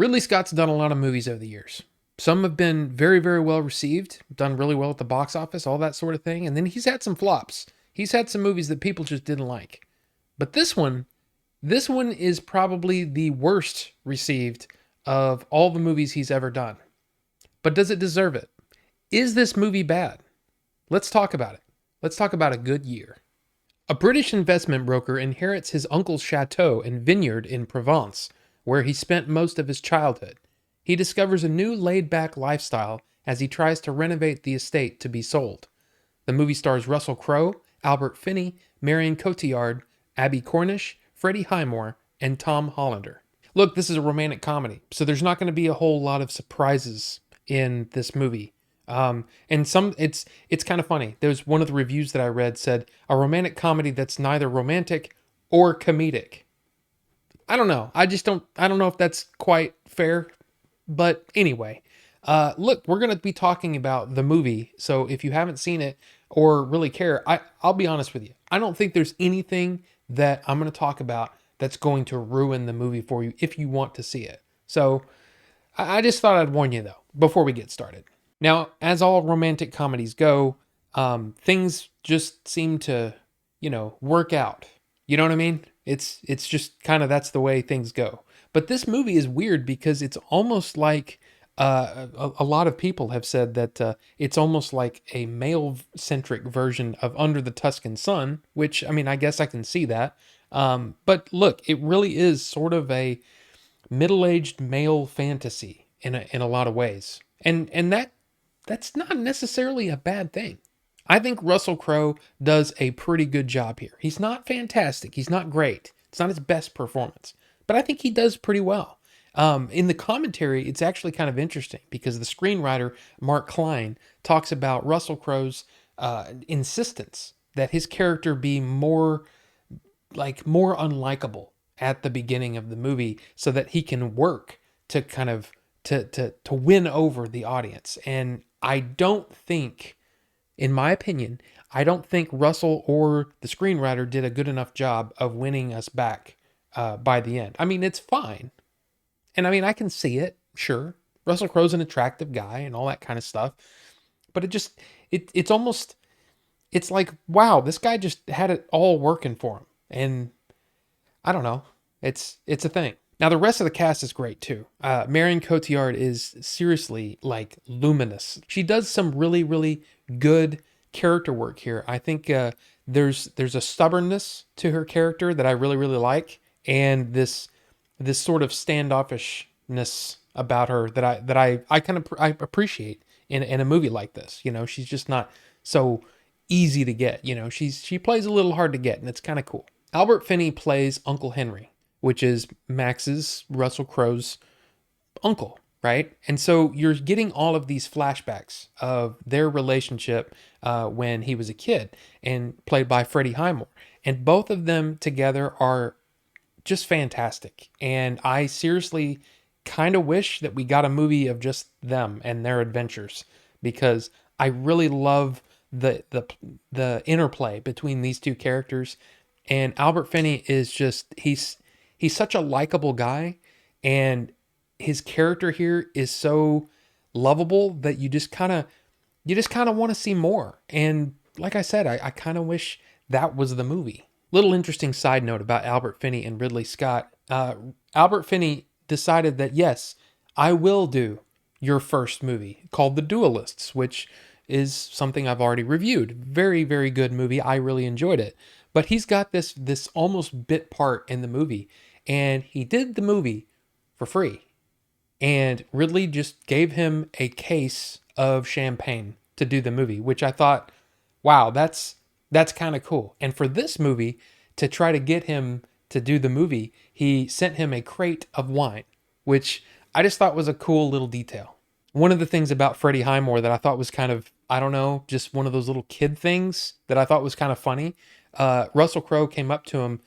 Ridley Scott's done a lot of movies over the years. Some have been very, very well received, done really well at the box office, all that sort of thing. And then he's had some flops. He's had some movies that people just didn't like. But this one is probably the worst received of all the movies he's ever done. But does it deserve it? Is this movie bad? Let's talk about it. Let's talk about A Good Year. A British investment broker inherits his uncle's chateau and vineyard in Provence, where he spent most of his childhood. He discovers a new laid-back lifestyle as he tries to renovate the estate to be sold. The movie stars Russell Crowe, Albert Finney, Marion Cotillard, Abbie Cornish, Freddie Highmore, and Tom Hollander. Look, this is a romantic comedy, so there's not going to be a whole lot of surprises in this movie. It's kind of funny. There's one of the reviews that I read said a romantic comedy that's neither romantic or comedic. I don't know. I don't know if that's quite fair, but anyway, look, we're going to be talking about the movie. So if you haven't seen it or really care, I'll be honest with you. I don't think there's anything that I'm going to talk about that's going to ruin the movie for you if you want to see it. So I just thought I'd warn you though, before we get started. Now, as all romantic comedies go, things just seem to, work out. You know what I mean? It's just kind of, that's the way things go. But this movie is weird because it's almost like a lot of people have said that it's almost like a male-centric version of Under the Tuscan Sun, which, I mean, I guess I can see that. But look, it really is sort of a middle-aged male fantasy in a lot of ways. And that's not necessarily a bad thing. I think Russell Crowe does a pretty good job here. He's not fantastic. He's not great. It's not his best performance, but I think he does pretty well. In the commentary, it's actually kind of interesting because the screenwriter, Mark Klein, talks about Russell Crowe's insistence that his character be more unlikable at the beginning of the movie so that he can work to kind of to win over the audience. And I don't think, in my opinion, I don't think Russell or the screenwriter did a good enough job of winning us back by the end. I mean, it's fine. And I mean, I can see it, sure. Russell Crowe's an attractive guy and all that kind of stuff. But it's almost, it's like, wow, this guy just had it all working for him. And I don't know. It's a thing. Now, the rest of the cast is great too. Marion Cotillard is seriously like luminous. She does some really, really good character work here. I think there's a stubbornness to her character that I really, really like, and this sort of standoffishness about her that I kind of appreciate in a movie like this. She's just not so easy to get. She plays a little hard to get, and it's kind of cool. Albert Finney plays Uncle Henry, which is Russell Crowe's uncle, right? And so you're getting all of these flashbacks of their relationship when he was a kid, and played by Freddie Highmore. And both of them together are just fantastic. And I seriously kind of wish that we got a movie of just them and their adventures, because I really love the interplay between these two characters. And Albert Finney is just, he's such a likable guy, and his character here is so lovable that you just kind of want to see more. And like I said, I kind of wish that was the movie. Little interesting side note about Albert Finney and Ridley Scott. Albert Finney decided that, yes, I will do your first movie called The Duelists, which is something I've already reviewed. Very, very good movie. I really enjoyed it. But he's got this almost bit part in the movie, and he did the movie for free. And Ridley just gave him a case of champagne to do the movie, which I thought, wow, that's kind of cool. And for this movie, to try to get him to do the movie, he sent him a crate of wine, which I just thought was a cool little detail. One of the things about Freddie Highmore that I thought was kind of, I don't know, just one of those little kid things that I thought was kind of funny. Russell Crowe came up to him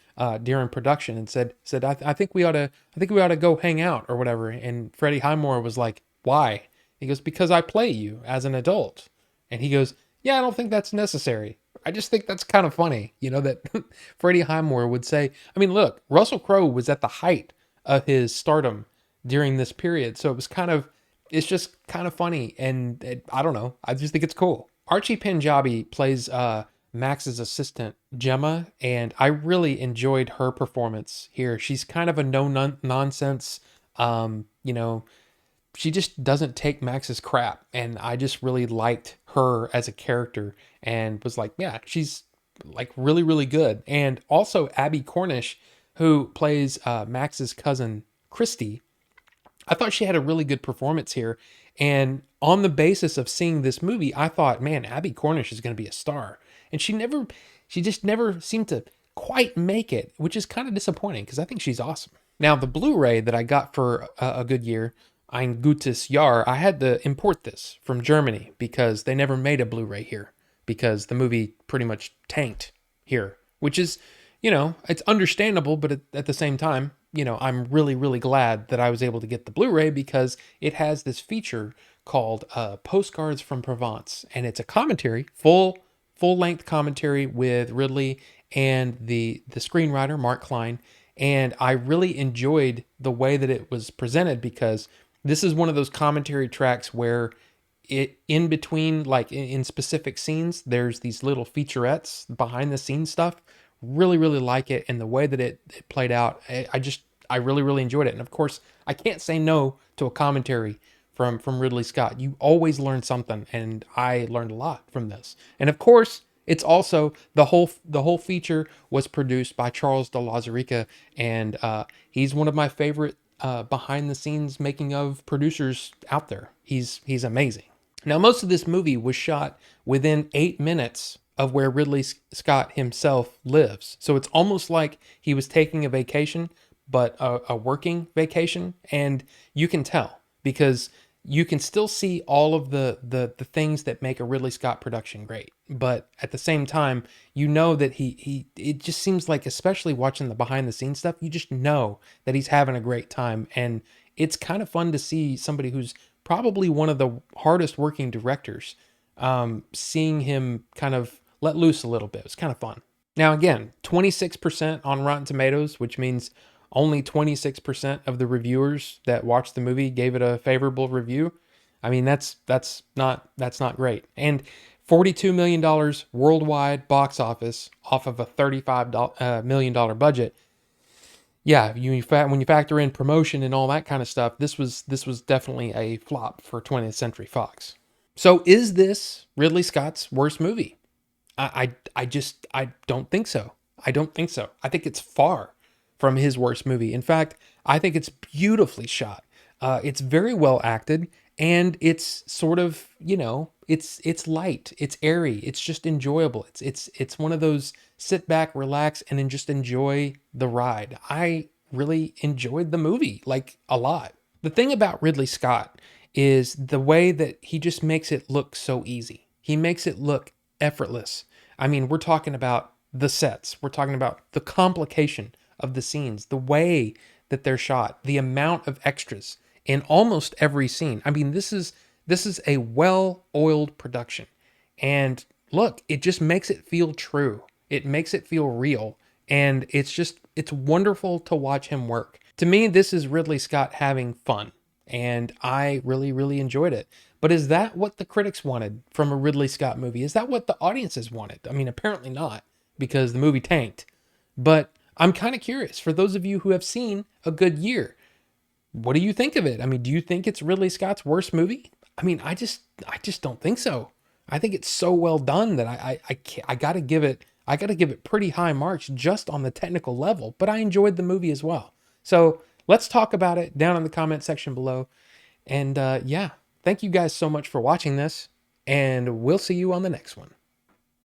during production and said, I think we ought to go hang out or whatever. And Freddie Highmore was like, why? He goes, because I play you as an adult. And he goes, yeah, I don't think that's necessary. I just think that's kind of funny, that Freddie Highmore would say. I mean, look, Russell Crowe was at the height of his stardom during this period. So it's just kind of funny. And I don't know. I just think it's cool. Archie Panjabi plays Max's assistant, Gemma, and I really enjoyed her performance here. She's kind of a nonsense, you know, she just doesn't take Max's crap. And I just really liked her as a character and was like, yeah, she's like really, really good. And also Abbie Cornish, who plays Max's cousin, Christy. I thought she had a really good performance here. And on the basis of seeing this movie, I thought, man, Abbie Cornish is going to be a star. And she just never seemed to quite make it, which is kind of disappointing because I think she's awesome. Now, the Blu-ray that I got for a good year, Ein gutes Jahr, I had to import this from Germany because they never made a Blu-ray here because the movie pretty much tanked here, which is, it's understandable, but at the same time, I'm really, really glad that I was able to get the Blu-ray because it has this feature called Postcards from Provence, and it's a commentary, full-length commentary with Ridley and the screenwriter, Mark Klein, and I really enjoyed the way that it was presented because this is one of those commentary tracks where it in between, like in specific scenes, there's these little featurettes, behind the scenes stuff. Really, really like it. And the way that it played out, I really, really enjoyed it. And of course, I can't say no to a commentary from Ridley Scott. You always learn something. And I learned a lot from this. And of course, it's also the whole feature was produced by Charles de Lauzirika. And he's one of my favorite behind the scenes making of producers out there. He's amazing. Now, most of this movie was shot within 8 minutes of where Ridley Scott himself lives. So it's almost like he was taking a vacation, but a working vacation. And you can tell because you can still see all of the things that make a Ridley Scott production great. But at the same time, that it just seems like, especially watching the behind the scenes stuff, you just know that he's having a great time. And it's kind of fun to see somebody who's probably one of the hardest working directors, seeing him kind of let loose a little bit. It's kind of fun. Now, again, 26% on Rotten Tomatoes, which means only 26% of the reviewers that watched the movie gave it a favorable review. I mean, that's not great. And $42 million worldwide box office off of a $35 million budget. Yeah, when you factor in promotion and all that kind of stuff, this was definitely a flop for 20th Century Fox. So is this Ridley Scott's worst movie? I don't think so. I don't think so. I think it's far from his worst movie. In fact, I think it's beautifully shot. It's very well acted, and it's sort of, it's light, it's airy, it's just enjoyable. It's one of those sit back, relax, and then just enjoy the ride. I really enjoyed the movie, like, a lot. The thing about Ridley Scott is the way that he just makes it look so easy. He makes it look effortless. I mean, we're talking about the sets. We're talking about the complication of the scenes, the way that they're shot, the amount of extras in almost every scene. I mean, this is a well-oiled production. And look, it just makes it feel true. It makes it feel real. And it's wonderful to watch him work. To me, this is Ridley Scott having fun. And I really, really enjoyed it. But is that what the critics wanted from a Ridley Scott movie? Is that what the audiences wanted? I mean, apparently not, because the movie tanked. But I'm kind of curious, for those of you who have seen A Good Year, what do you think of it? I mean, do you think it's Ridley Scott's worst movie? I mean, I just don't think so. I think it's so well done that I gotta give it pretty high marks just on the technical level, but I enjoyed the movie as well. So let's talk about it down in the comment section below. And yeah, thank you guys so much for watching this, and we'll see you on the next one.